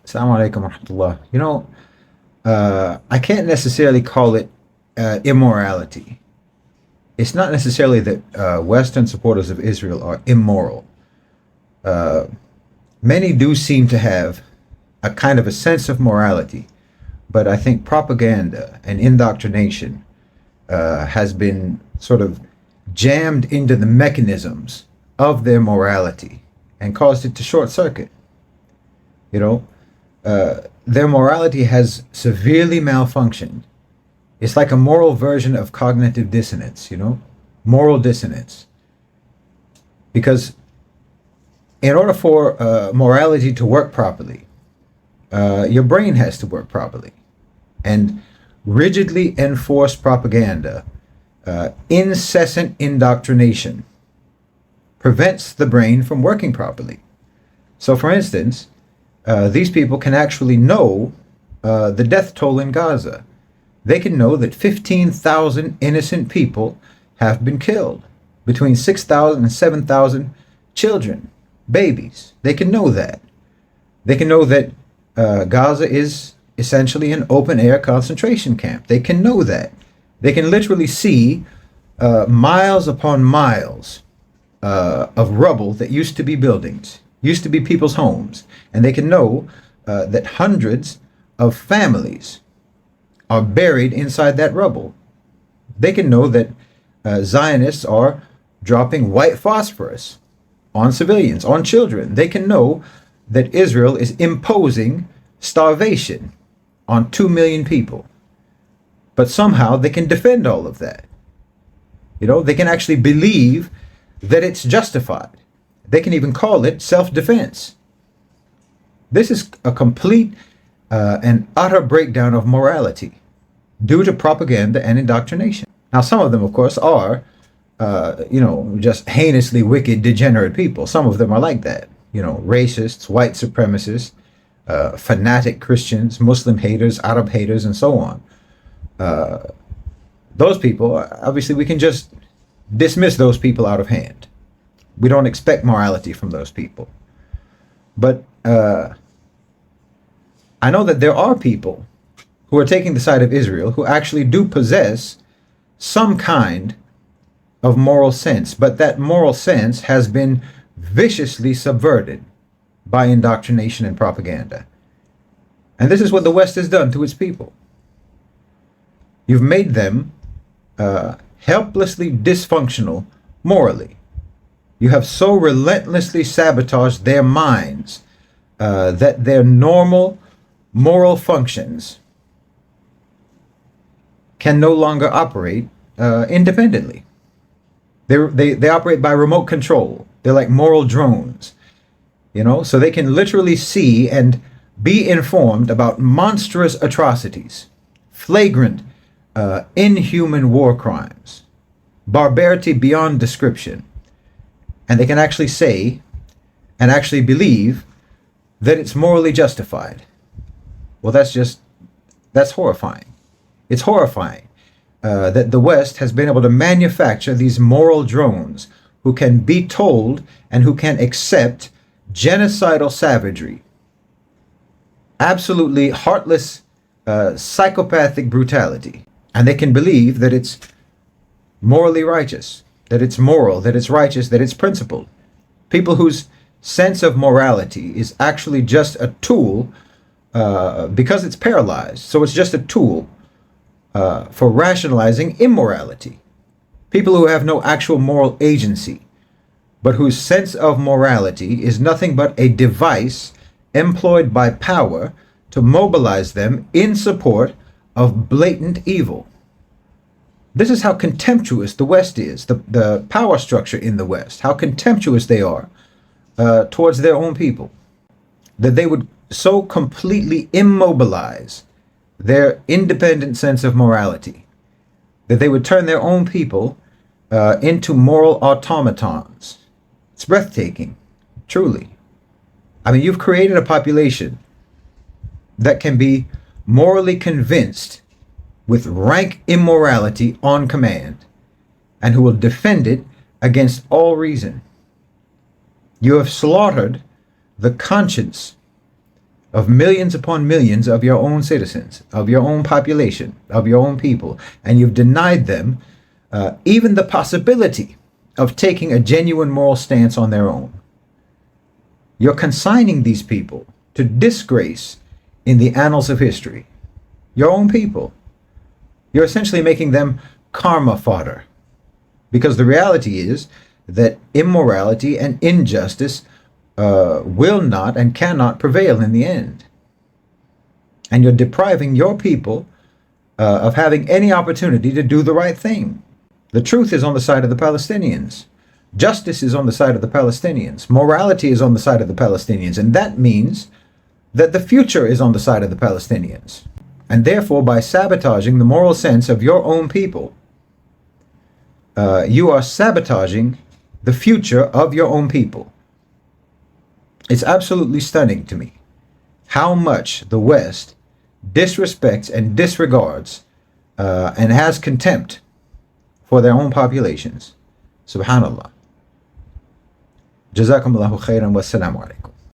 Assalamu alaikum wa rahmatullah. I can't necessarily call it immorality. It's not necessarily that Western supporters of Israel are immoral. Uh, Many do seem to have a kind of a sense of morality, but I think propaganda and indoctrination has been sort of jammed into the mechanisms of their morality and caused it to short circuit. You know, their morality has severely malfunctioned. It's like a moral version of cognitive dissonance, moral dissonance. Because in order for morality to work properly, your brain has to work properly. And rigidly enforced propaganda, incessant indoctrination, prevents the brain from working properly. So, for instance, these people can actually know the death toll in Gaza. They can know that 15,000 innocent people have been killed, between 6,000 and 7,000 children, babies. They can know that. They can know that Gaza is essentially an open air concentration camp. They can know that. They can literally see miles upon miles of rubble that used to be buildings, used to be people's homes. And they can know that hundreds of families are buried inside that rubble. They can know that Zionists are dropping white phosphorus on civilians, on children. They can know that Israel is imposing starvation on 2 million people. But somehow they can defend all of that. They can actually believe that it's justified. They can even call it self-defense. This is a complete and utter breakdown of morality due to propaganda and indoctrination. Now, some of them, of course, are, just heinously wicked, degenerate people. Some of them are like that. Racists, white supremacists, fanatic Christians, Muslim haters, Arab haters, and so on. Those people, obviously, we can just dismiss those people out of hand. We don't expect morality from those people. But I know that there are people who are taking the side of Israel who actually do possess some kind of moral sense, but that moral sense has been viciously subverted by indoctrination and propaganda. And this is what the West has done to its people. You've made them helplessly dysfunctional morally. You have so relentlessly sabotaged their minds that their normal moral functions can no longer operate independently. They operate by remote control. They're like moral drones, so they can literally see and be informed about monstrous atrocities, flagrant, inhuman war crimes, barbarity beyond description. And they can actually say and actually believe that it's morally justified. Well, that's horrifying. It's horrifying that the West has been able to manufacture these moral drones who can be told and who can accept genocidal savagery, absolutely heartless, psychopathic brutality. And they can believe that it's morally righteous, that it's moral, that it's righteous, that it's principled. People whose sense of morality is actually just a tool because it's paralyzed. So it's just a tool for rationalizing immorality. People who have no actual moral agency, but whose sense of morality is nothing but a device employed by power to mobilize them in support of blatant evil. This is how contemptuous the West is, the power structure in the West, how contemptuous they are towards their own people, that they would so completely immobilize their independent sense of morality, that they would turn their own people into moral automatons. It's breathtaking, truly. I mean, you've created a population that can be morally convinced with rank immorality on command, and who will defend it against all reason. You have slaughtered the conscience of millions upon millions of your own citizens, of your own population, of your own people, and you've denied them even the possibility of taking a genuine moral stance on their own. You're consigning these people to disgrace in the annals of history. Your own people. You're essentially making them karma fodder. Because the reality is that immorality and injustice will not and cannot prevail in the end. And you're depriving your people of having any opportunity to do the right thing. The truth is on the side of the Palestinians. Justice is on the side of the Palestinians. Morality is on the side of the Palestinians. And that means that the future is on the side of the Palestinians. And therefore, by sabotaging the moral sense of your own people, you are sabotaging the future of your own people. It's absolutely stunning to me how much the West disrespects and disregards and has contempt for their own populations. Subhanallah. Jazakumullahu khairan wa assalamu alaikum.